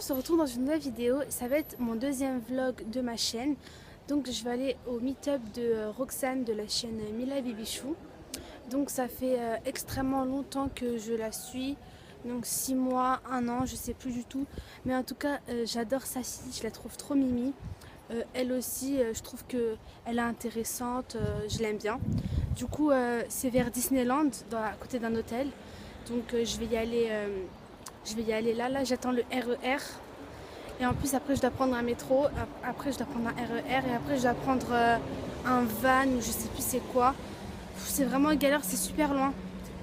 se retrouve dans une nouvelle vidéo. Ça va être mon deuxième vlog de ma chaîne. Donc je vais aller au meet-up de Roxane de la chaîne Mila Bibichou. Donc ça fait extrêmement longtemps que je la suis. Donc 6 mois, 1 an, je sais plus du tout. Mais en tout cas, j'adore sa fille, je la trouve trop mimi. Elle aussi, je trouve qu'elle est intéressante, je l'aime bien. Du coup, c'est vers Disneyland, à côté d'un hôtel. Donc je vais y aller là, j'attends le RER. Et en plus après je dois prendre un métro, après je dois prendre un RER et après je dois prendre un van ou je sais plus c'est quoi. C'est vraiment galère, c'est super loin.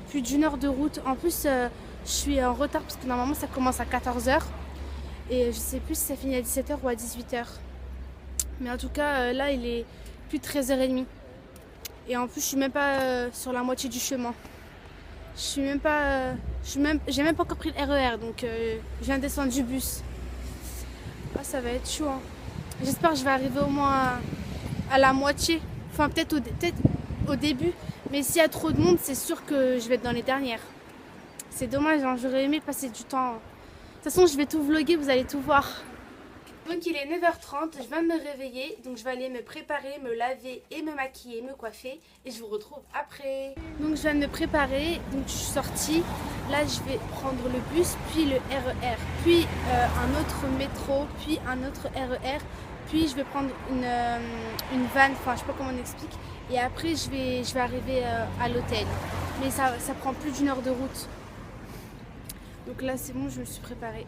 Plus d'1 heure de route. En plus je suis en retard parce que normalement ça commence à 14 h. Et je sais plus si ça finit à 17 h ou à 18 h. Mais en tout cas là il est plus de 13 h 30. Et en plus je suis même pas sur la moitié du chemin. J'ai même pas encore pris le RER, donc je viens de descendre du bus. Ah, ça va être chaud, hein. J'espère que je vais arriver au moins à la moitié. Enfin peut-être au début. Mais s'il y a trop de monde, c'est sûr que je vais être dans les dernières. C'est dommage, hein. J'aurais aimé passer du temps. De toute façon je vais tout vlogger, vous allez tout voir. Donc il est 9 h 30, je viens de me réveiller, donc je vais aller me préparer, me laver et me maquiller, me coiffer et je vous retrouve après. Donc je viens de me préparer, donc je suis sortie, là je vais prendre le bus, puis le RER, puis un autre métro, puis un autre RER, puis je vais prendre une van, enfin je sais pas comment on explique, et après je vais arriver à l'hôtel. Mais ça prend plus d'1 heure de route. Donc là c'est bon, je me suis préparée.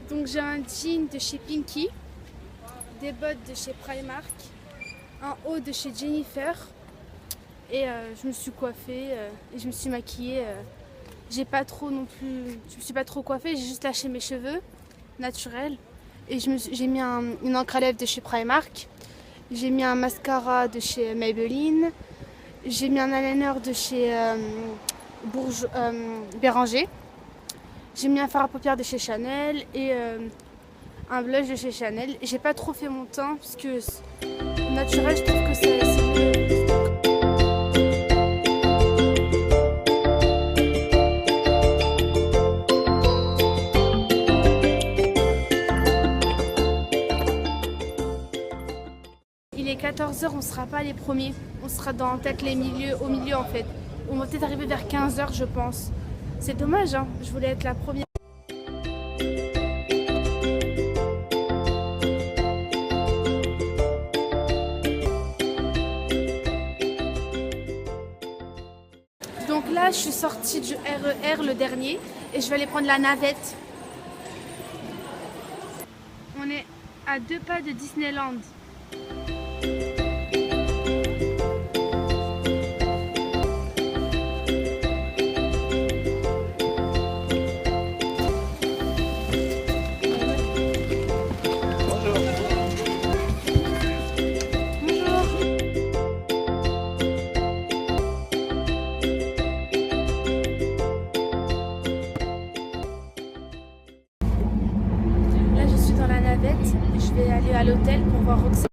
Donc j'ai un jean de chez Pinky, des bottes de chez Primark, un haut de chez Jennifer et je me suis coiffée et je me suis maquillée. Je me suis pas trop coiffée, j'ai juste lâché mes cheveux naturels et j'ai mis une encre à lèvres de chez Primark, j'ai mis un mascara de chez Maybelline, j'ai mis un eyeliner de chez Béranger. J'ai mis un fard à paupières de chez Chanel et un blush de chez Chanel. J'ai pas trop fait mon teint parce que naturel, je trouve que c'est mieux. Il est 14 h, on sera pas les premiers. On sera dans peut-être au milieu en fait. On va peut-être arriver vers 15 h je pense. C'est dommage, hein, je voulais être la première. Donc là, je suis sortie du RER, le dernier, et je vais aller prendre la navette. On est à 2 pas de Disneyland. Je vais aller à l'hôtel pour voir Roxane.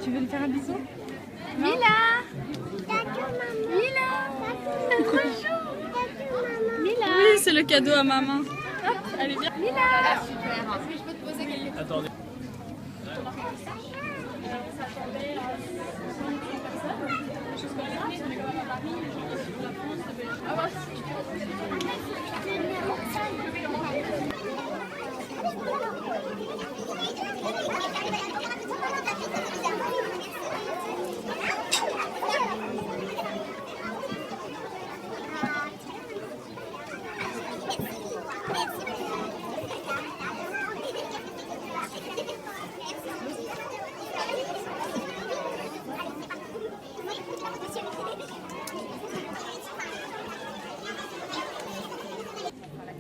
Tu veux lui faire un bisou? Mila! Mila! Bonjour! Mila! Oui, c'est le cadeau à maman. Hop, allez bien. Mila! Est-ce que je peux te poser quelque chose? Attendez.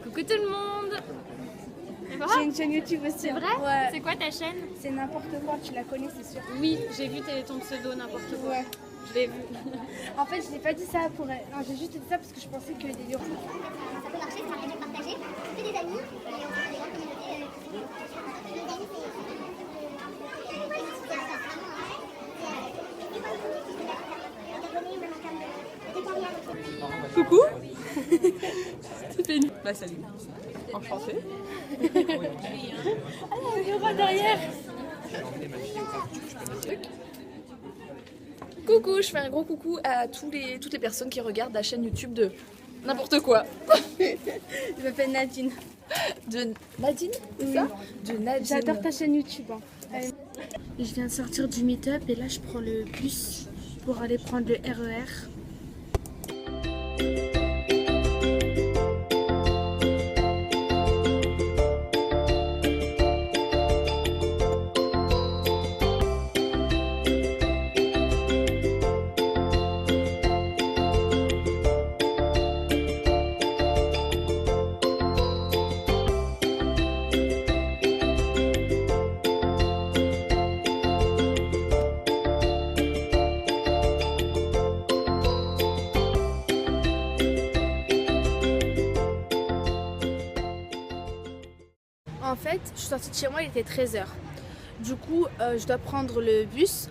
Coucou tout le monde. J'ai une chaîne YouTube aussi. C'est vrai? Ouais. C'est quoi ta chaîne? C'est n'importe quoi, tu la connais, c'est sûr. Oui, j'ai vu ton pseudo n'importe quoi. Ouais. Je l'ai vu. En fait, je n'ai pas dit ça pour... Non, j'ai juste dit ça parce que je pensais que les délires... Ça peut marcher, c'est un projet partagé. C'est des amis et on fait des grandes communautés. Les amis, c'est... Coucou. C'est Pénie. Bah salut. Enchantée. Il y aura derrière. Coucou, je fais un gros coucou à toutes les personnes qui regardent la chaîne YouTube de n'importe quoi. Je m'appelle Nadine. De Nadine, c'est Oui. ça? De Nadine. J'adore ta chaîne YouTube. Hein. Je viens de sortir du meet-up et là je prends le bus pour aller prendre le RER. En fait, je suis sortie de chez moi, il était 13h. Du coup, je dois prendre le bus,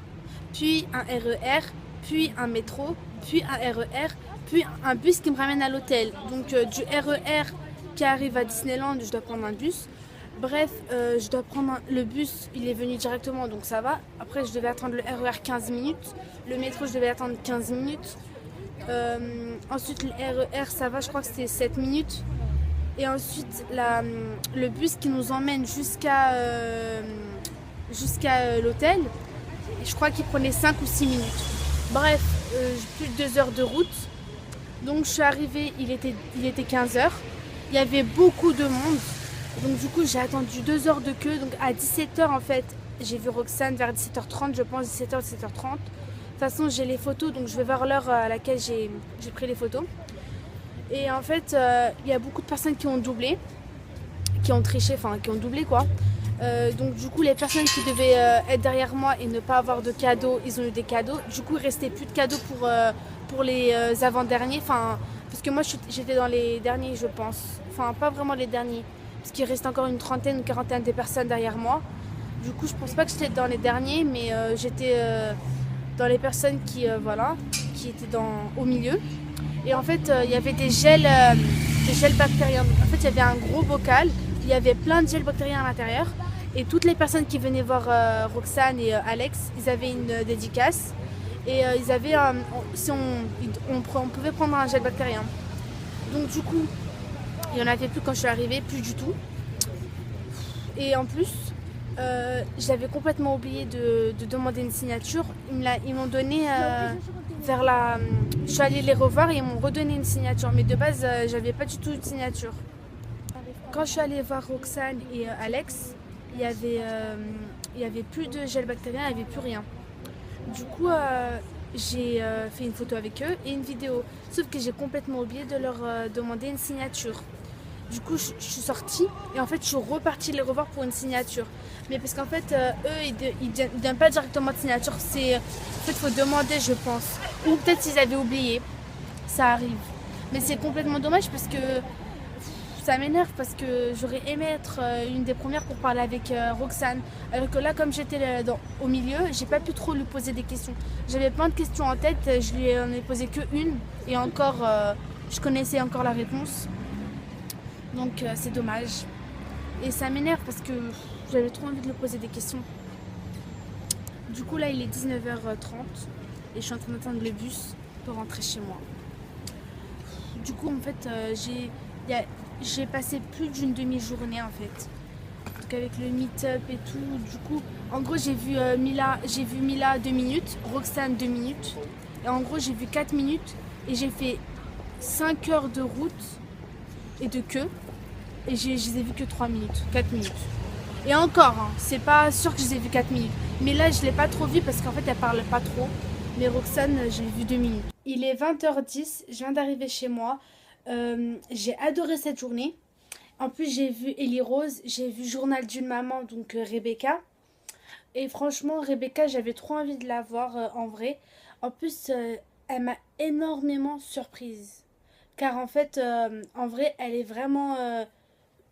puis un RER, puis un métro, puis un RER, puis un bus qui me ramène à l'hôtel. Donc du RER qui arrive à Disneyland, je dois prendre un bus. Bref, je dois prendre le bus, il est venu directement, donc ça va. Après, je devais attendre le RER 15 minutes. Le métro, je devais attendre 15 minutes. Ensuite, le RER, ça va, je crois que c'était 7 minutes. Et ensuite, le bus qui nous emmène jusqu'à l'hôtel, je crois qu'il prenait 5 ou 6 minutes. Bref, plus de 2 heures de route. Donc je suis arrivée, il était 15h. Il y avait beaucoup de monde. Donc du coup, j'ai attendu 2 heures de queue. Donc à 17h, en fait, j'ai vu Roxane vers 17h30, je pense, 17h, 17h30. De toute façon, j'ai les photos, donc je vais voir l'heure à laquelle j'ai pris les photos. Et en fait, il y a beaucoup de personnes qui ont doublé, qui ont triché, enfin qui ont doublé quoi. Donc du coup, les personnes qui devaient être derrière moi et ne pas avoir de cadeaux, ils ont eu des cadeaux. Du coup, il restait plus de cadeaux pour les avant-derniers. Enfin, parce que moi, j'étais dans les derniers, je pense. Enfin, pas vraiment les derniers, parce qu'il reste encore une trentaine ou quarantaine de personnes derrière moi. Du coup, je pense pas que j'étais dans les derniers, mais j'étais dans les personnes qui étaient au milieu. Et en fait, il y avait des gels bactériens. En fait, il y avait un gros bocal, il y avait plein de gels bactériens à l'intérieur. Et toutes les personnes qui venaient voir Roxane et Alex, ils avaient une dédicace. Et ils avaient, on pouvait prendre un gel bactérien. Donc du coup, il n'y en avait plus quand je suis arrivée, plus du tout. Et en plus, j'avais complètement oublié de demander une signature. Ils m'ont donné je suis allée les revoir et ils m'ont redonné une signature. Mais de base, j'avais pas du tout de signature. Quand je suis allée voir Roxane et Alex, il y avait plus de gel bactérien, il n'y avait plus rien. Du coup, j'ai fait une photo avec eux et une vidéo. Sauf que j'ai complètement oublié de leur demander une signature. Du coup, je suis sortie et en fait, je suis repartie les revoir pour une signature. Mais parce qu'en fait, eux, ils ne donnent pas directement de signature. En fait, il faut demander, je pense. Ou peut-être s'ils avaient oublié. Ça arrive. Mais c'est complètement dommage parce que ça m'énerve parce que j'aurais aimé être une des premières pour parler avec Roxane. Alors que là, comme j'étais au milieu, j'ai pas pu trop lui poser des questions. J'avais plein de questions en tête, je lui en ai posé qu'une. Et encore, je connaissais encore la réponse. Donc c'est dommage. Et ça m'énerve parce que j'avais trop envie de lui poser des questions. Du coup là il est 19h30 et je suis en train d'attendre le bus pour rentrer chez moi. Du coup en fait j'ai passé plus d'une demi-journée en fait. Donc avec le meet-up et tout, du coup, en gros j'ai vu Mila 2 minutes, Roxane 2 minutes. Et en gros j'ai vu 4 minutes et j'ai fait 5 heures de route et de queue. Et je les ai vus que 3 minutes, 4 minutes. Et encore, hein, c'est pas sûr que je les ai vus 4 minutes. Mais là je l'ai pas trop vu parce qu'en fait elle parle pas trop. Mais Roxane, je l'ai vu 2 minutes. Il est 20h10, je viens d'arriver chez moi. J'ai adoré cette journée. En plus, j'ai vu Ellie Rose, j'ai vu Journal d'une maman, donc Rebecca. Et franchement, Rebecca, j'avais trop envie de la voir en vrai. En plus, elle m'a énormément surprise. Car en fait, en vrai, elle est vraiment...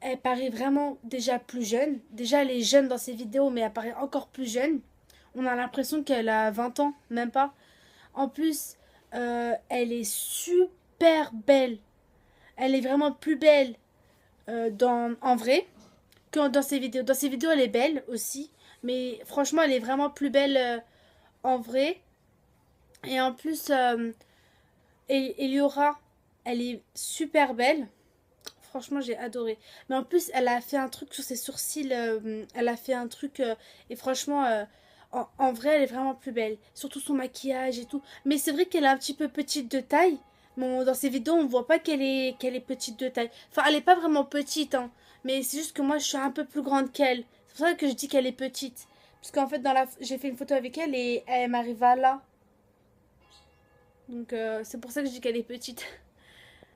elle paraît vraiment déjà plus jeune. Déjà, elle est jeune dans ses vidéos, mais elle paraît encore plus jeune. On a l'impression qu'elle a 20 ans, même pas. En plus, elle est super belle. Elle est vraiment plus belle en vrai que dans ses vidéos. Dans ses vidéos, elle est belle aussi. Mais franchement, elle est vraiment plus belle en vrai. Et en plus, Eliora, elle est super belle. Franchement, j'ai adoré. Mais en plus, elle a fait un truc sur ses sourcils. Elle a fait un truc. Et franchement, en vrai, elle est vraiment plus belle. Surtout son maquillage et tout. Mais c'est vrai qu'elle est un petit peu petite de taille. Bon, dans ses vidéos, on voit pas qu'elle est petite de taille. Enfin, elle est pas vraiment petite, hein. Mais c'est juste que moi, je suis un peu plus grande qu'elle. C'est pour ça que je dis qu'elle est petite. Parce qu'en fait, j'ai fait une photo avec elle et elle m'arrive à là. Donc, c'est pour ça que je dis qu'elle est petite.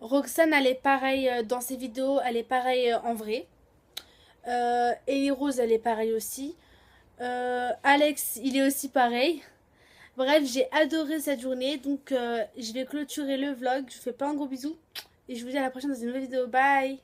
Roxane, elle est pareille dans ses vidéos. Elle est pareille en vrai. Ellie Rose, elle est pareille aussi. Alex, il est aussi pareil. Bref, j'ai adoré cette journée. Donc, je vais clôturer le vlog. Je vous fais plein de gros bisous. Et je vous dis à la prochaine dans une nouvelle vidéo. Bye!